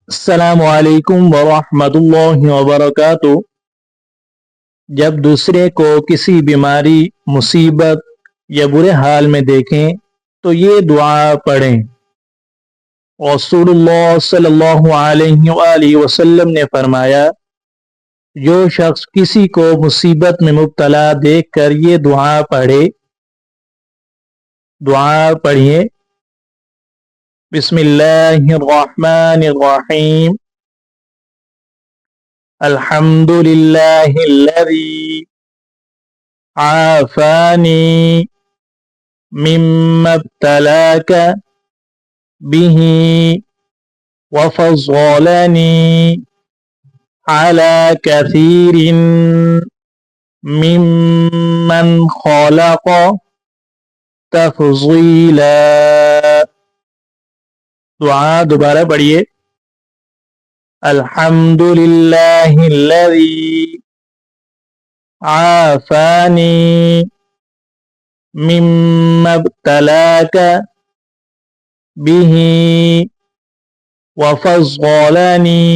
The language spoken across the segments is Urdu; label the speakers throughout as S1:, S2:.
S1: السلام علیکم ورحمۃ اللہ وبرکاتہ۔ جب دوسرے کو کسی بیماری، مصیبت یا برے حال میں دیکھیں تو یہ دعا پڑھیں۔ رسول اللہ صلی اللہ علیہ وآلہ وسلم نے فرمایا، جو شخص کسی کو مصیبت میں مبتلا دیکھ کر یہ دعا پڑھیے، بسم اللہ الرحمن الرحیم، الحمد للہ الذی عافانی مما ابتلاک به وفضلنی على كثير ممن خلق تفضیلا۔ دعا دوبارہ پڑھیے، الحمد للہ الذی عافانی مما ابتلاک به وفضلنی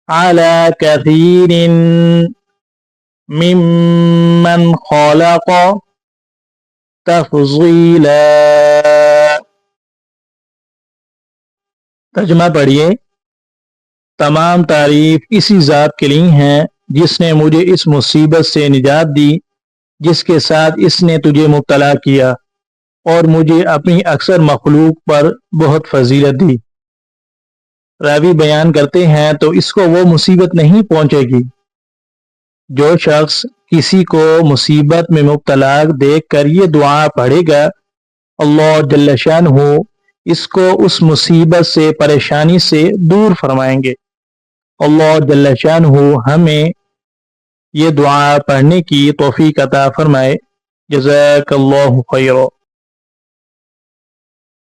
S1: على كثير ممن خلق تفضیلا۔ ترجمہ پڑھیے، تمام تعریف اسی ذات کے لیے ہیں جس نے مجھے اس مصیبت سے نجات دی جس کے ساتھ اس نے تجھے مبتلا کیا، اور مجھے اپنی اکثر مخلوق پر بہت فضیلت دی۔ راوی بیان کرتے ہیں تو اس کو وہ مصیبت نہیں پہنچے گی۔ جو شخص کسی کو مصیبت میں مبتلا دیکھ کر یہ دعا پڑھے گا، اللہ جل شانہ اس کو اس مصیبت سے، پریشانی سے دور فرمائیں گے۔ اللہ جل شانہ ہمیں یہ دعا پڑھنے کی توفیق عطا فرمائے۔ جزاک اللہ خیرا۔